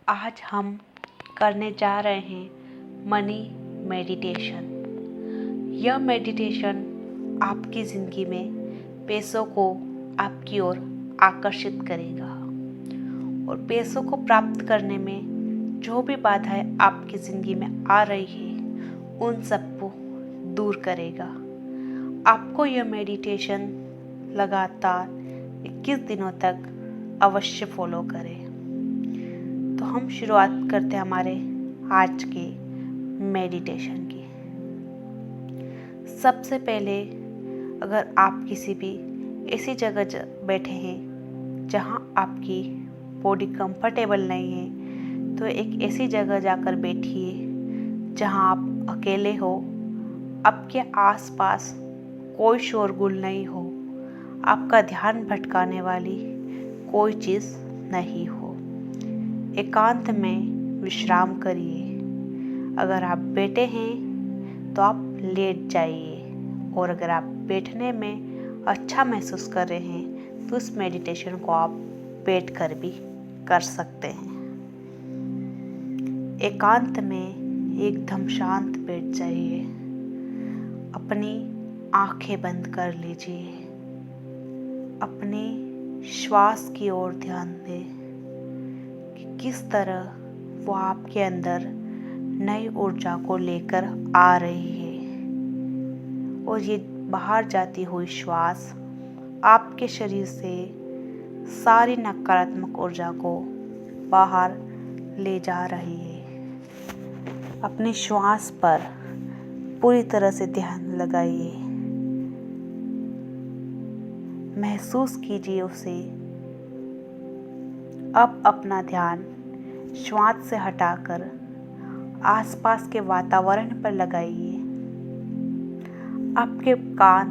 आज हम करने जा रहे हैं मनी मेडिटेशन। यह मेडिटेशन आपकी ज़िंदगी में पैसों को आपकी ओर आकर्षित करेगा और पैसों को प्राप्त करने में जो भी बाधाएं आपकी ज़िंदगी में आ रही है उन सबको दूर करेगा। आपको यह मेडिटेशन लगातार 21 दिनों तक अवश्य फॉलो करें। तो हम शुरुआत करते हैं हमारे आज के मेडिटेशन की। सबसे पहले अगर आप किसी भी ऐसी जगह बैठे हैं जहां आपकी बॉडी कंफर्टेबल नहीं है, तो एक ऐसी जगह जाकर बैठिए जहां आप अकेले हो, आपके आसपास कोई शोरगुल नहीं हो, आपका ध्यान भटकाने वाली कोई चीज़ नहीं हो। एकांत में विश्राम करिए। अगर आप बैठे हैं तो आप लेट जाइए, और अगर आप बैठने में अच्छा महसूस कर रहे हैं तो इस मेडिटेशन को आप बैठकर भी कर सकते हैं। एकांत में एकदम शांत बैठ जाइए। अपनी आंखें बंद कर लीजिए। अपने श्वास की ओर ध्यान दें कि किस तरह वो आपके अंदर नई ऊर्जा को लेकर आ रही है, और ये बाहर जाती हुई श्वास आपके शरीर से सारी नकारात्मक ऊर्जा को बाहर ले जा रही है। अपनी श्वास पर पूरी तरह से ध्यान लगाइए। महसूस कीजिए उसे। अब अपना ध्यान श्वास से हटाकर आसपास के वातावरण पर लगाइए। आपके कान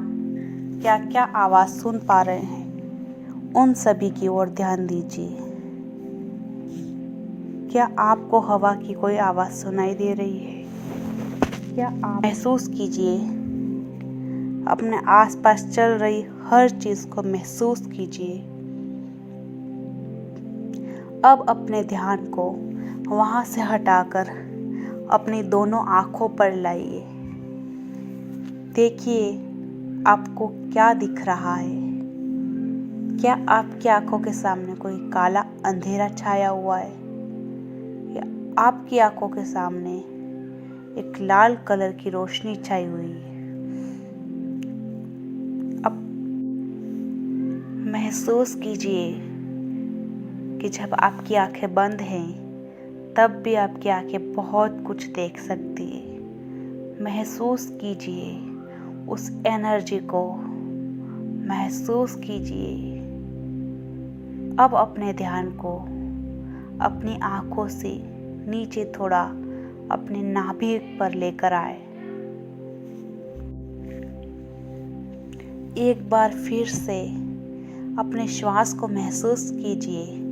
क्या क्या आवाज़ सुन पा रहे हैं, उन सभी की ओर ध्यान दीजिए। क्या आपको हवा की कोई आवाज़ सुनाई दे रही है? क्या आप महसूस कीजिए। अपने आसपास चल रही हर चीज़ को महसूस कीजिए। अब अपने ध्यान को वहाँ से हटाकर अपनी दोनों आँखों पर लाइए। देखिए आपको क्या दिख रहा है। क्या आपकी आँखों के सामने कोई काला अंधेरा छाया हुआ है, या आपकी आँखों के सामने एक लाल कलर की रोशनी छाई हुई है? अब महसूस कीजिए कि जब आपकी आंखें बंद हैं तब भी आपकी आंखें बहुत कुछ देख सकती है। महसूस कीजिए उस एनर्जी को। महसूस कीजिए। अब अपने ध्यान को अपनी आंखों से नीचे थोड़ा अपने नाभि पर लेकर आए। एक बार फिर से अपने श्वास को महसूस कीजिए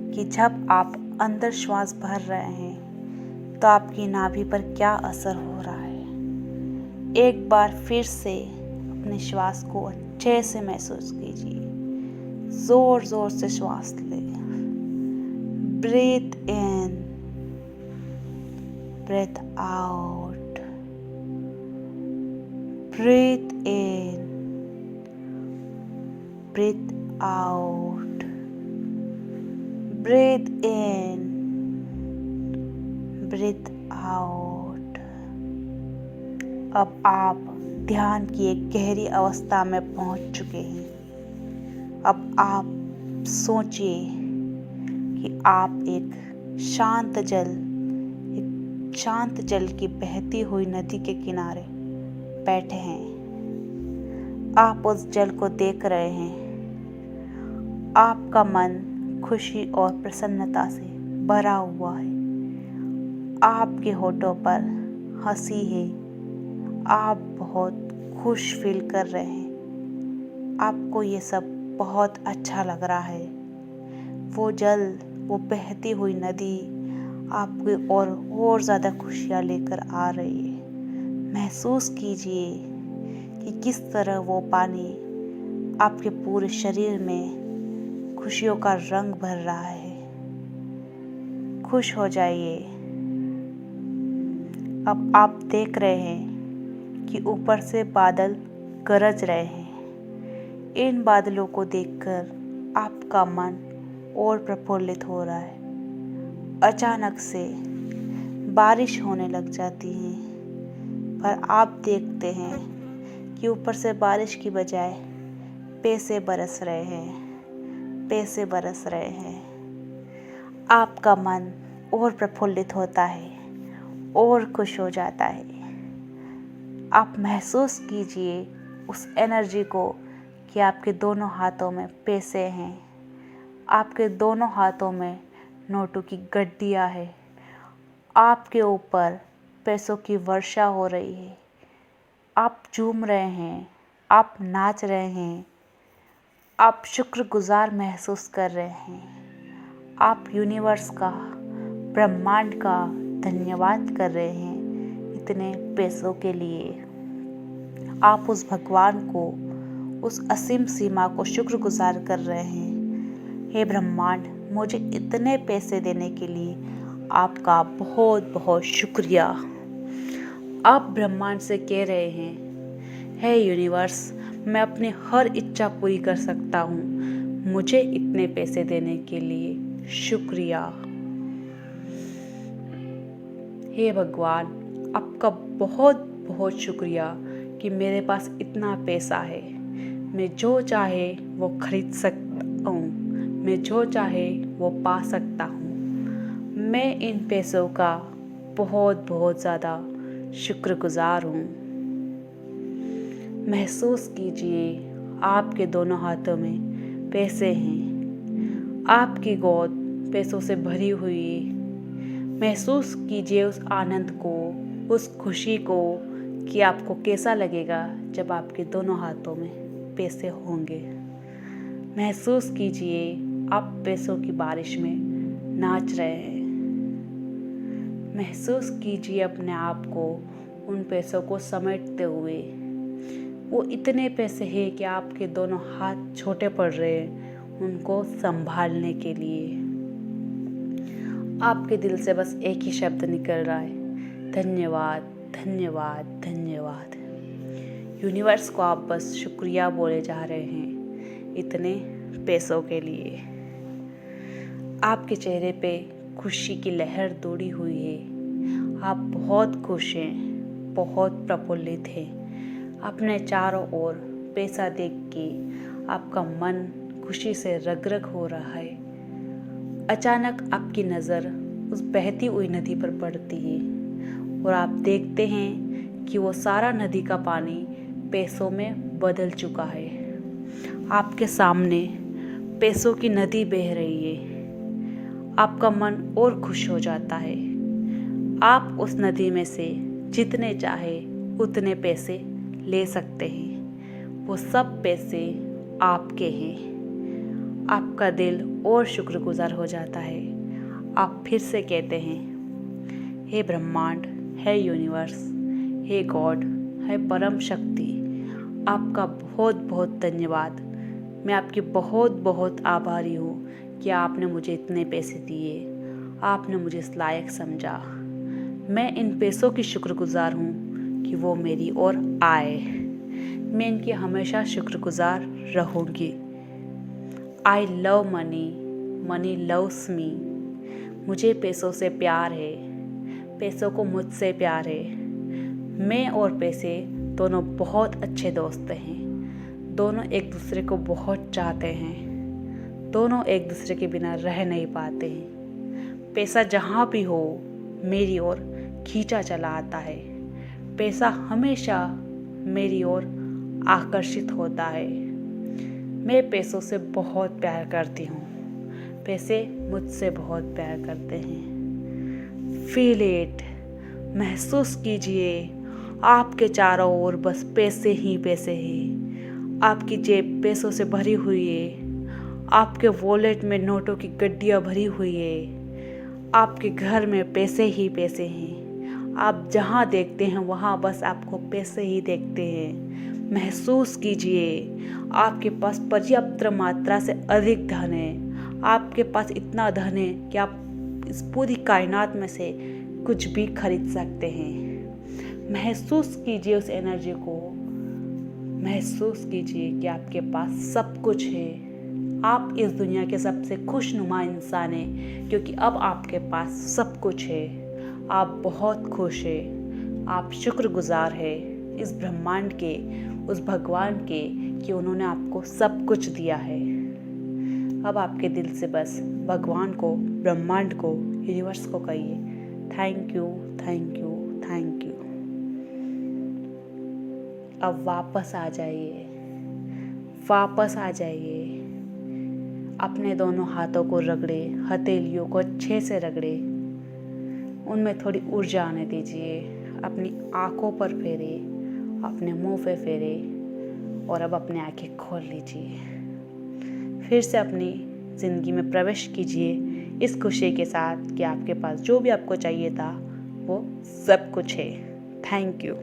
कि जब आप अंदर श्वास भर रहे हैं तो आपकी नाभि पर क्या असर हो रहा है। एक बार फिर से अपने श्वास को अच्छे से महसूस कीजिए। जोर जोर से श्वास लें। ब्रीथ इन, ब्रीथ आउट, ब्रीथ इन, ब्रीथ आउट, ब्रीथ इन, ब्रीथ आउट। अब आप ध्यान की एक गहरी अवस्था में पहुंच चुके हैं। अब आप सोचिए कि आप एक शांत जल की बहती हुई नदी के किनारे बैठे हैं। आप उस जल को देख रहे हैं। आपका मन खुशी और प्रसन्नता से भरा हुआ है। आपके होठों पर हंसी है। आप बहुत खुश फील कर रहे हैं। आपको ये सब बहुत अच्छा लग रहा है। वो जल, वो बहती हुई नदी आपकी और ज़्यादा खुशियाँ लेकर आ रही है। महसूस कीजिए कि किस तरह वो पानी आपके पूरे शरीर में खुशियों का रंग भर रहा है। खुश हो जाइए। अब आप देख रहे हैं कि ऊपर से बादल गरज रहे हैं। इन बादलों को देखकर आपका मन और प्रफुल्लित हो रहा है। अचानक से बारिश होने लग जाती है, पर आप देखते हैं कि ऊपर से बारिश की बजाय पैसे बरस रहे हैं, पैसे बरस रहे हैं। आपका मन और प्रफुल्लित होता है और खुश हो जाता है। आप महसूस कीजिए उस एनर्जी को कि आपके दोनों हाथों में पैसे हैं, आपके दोनों हाथों में नोटों की गड्डियाँ है, आपके ऊपर पैसों की वर्षा हो रही है। आप झूम रहे हैं, आप नाच रहे हैं, आप शुक्रगुजार महसूस कर रहे हैं। आप यूनिवर्स का, ब्रह्मांड का धन्यवाद कर रहे हैं इतने पैसों के लिए। आप उस भगवान को, उस असीम सीमा को शुक्रगुजार कर रहे हैं। हे ब्रह्मांड, मुझे इतने पैसे देने के लिए आपका बहुत बहुत शुक्रिया। आप ब्रह्मांड से कह रहे हैं, हे यूनिवर्स, मैं अपनी हर इच्छा पूरी कर सकता हूँ, मुझे इतने पैसे देने के लिए शुक्रिया। हे भगवान, आपका बहुत बहुत शुक्रिया कि मेरे पास इतना पैसा है। मैं जो चाहे वो खरीद सकता हूँ, मैं जो चाहे वो पा सकता हूँ। मैं इन पैसों का बहुत बहुत ज़्यादा शुक्रगुजार हूँ। महसूस कीजिए आपके दोनों हाथों में पैसे हैं, आपकी गोद पैसों से भरी हुई है। महसूस कीजिए उस आनंद को, उस खुशी को कि आपको कैसा लगेगा जब आपके दोनों हाथों में पैसे होंगे। महसूस कीजिए आप पैसों की बारिश में नाच रहे हैं। महसूस कीजिए अपने आप को उन पैसों को समेटते हुए। वो इतने पैसे हैं कि आपके दोनों हाथ छोटे पड़ रहे हैं उनको संभालने के लिए। आपके दिल से बस एक ही शब्द निकल रहा है, धन्यवाद, धन्यवाद, धन्यवाद। यूनिवर्स को आप बस शुक्रिया बोले जा रहे हैं इतने पैसों के लिए। आपके चेहरे पे खुशी की लहर दौड़ी हुई है। आप बहुत खुश हैं, बहुत प्रफुल्लित हैं। अपने चारों ओर पैसा देख के आपका मन खुशी से रग-रग हो रहा है। अचानक आपकी नज़र उस बहती हुई नदी पर पड़ती है और आप देखते हैं कि वो सारा नदी का पानी पैसों में बदल चुका है। आपके सामने पैसों की नदी बह रही है। आपका मन और खुश हो जाता है। आप उस नदी में से जितने चाहे उतने पैसे ले सकते हैं। वो सब पैसे आपके हैं। आपका दिल और शुक्रगुजार हो जाता है। आप फिर से कहते हैं, हे ब्रह्मांड, हे यूनिवर्स, हे गॉड, हे परम शक्ति, आपका बहुत बहुत धन्यवाद। मैं आपकी बहुत बहुत आभारी हूँ कि आपने मुझे इतने पैसे दिए, आपने मुझे इस लायक समझा। मैं इन पैसों की शुक्रगुजार हूँ कि वो मेरी ओर आए। मैं इनकी हमेशा शुक्रगुजार रहूँगी। I love money, money loves me. मुझे पैसों से प्यार है, पैसों को मुझसे प्यार है। मैं और पैसे दोनों बहुत अच्छे दोस्त हैं। दोनों एक दूसरे को बहुत चाहते हैं। दोनों एक दूसरे के बिना रह नहीं पाते हैं। पैसा जहाँ भी हो मेरी ओर खींचा चला आता है। पैसा हमेशा मेरी ओर आकर्षित होता है। मैं पैसों से बहुत प्यार करती हूँ। पैसे मुझसे बहुत प्यार करते हैं। फील इट, महसूस कीजिए आपके चारों ओर बस पैसे ही पैसे हैं। आपकी जेब पैसों से भरी हुई है। आपके वॉलेट में नोटों की गड्डियाँ भरी हुई है। आपके घर में पैसे ही पैसे हैं। आप जहाँ देखते हैं वहाँ बस आपको पैसे ही देखते हैं। महसूस कीजिए आपके पास पर्याप्त मात्रा से अधिक धन है। आपके पास इतना धन है कि आप इस पूरी कायनात में से कुछ भी खरीद सकते हैं। महसूस कीजिए उस एनर्जी को, महसूस कीजिए कि आपके पास सब कुछ है। आप इस दुनिया के सबसे खुशनुमा इंसान हैं, क्योंकि अब आपके पास सब कुछ है। आप बहुत खुश हैं, आप शुक्रगुजार हैं इस ब्रह्मांड के, उस भगवान के, कि उन्होंने आपको सब कुछ दिया है। अब आपके दिल से बस भगवान को, ब्रह्मांड को, यूनिवर्स को कहिए thank you, thank you, thank you. अब वापस आ जाइए, वापस आ जाइए। अपने दोनों हाथों को रगड़े, हथेलियों को अच्छे से रगड़े, उनमें थोड़ी ऊर्जा आने दीजिए। अपनी आँखों पर फेरे, अपने मुंह पे फेरे और अब अपनी आँखें खोल लीजिए। फिर से अपनी ज़िंदगी में प्रवेश कीजिए इस खुशी के साथ कि आपके पास जो भी आपको चाहिए था वो सब कुछ है। Thank you.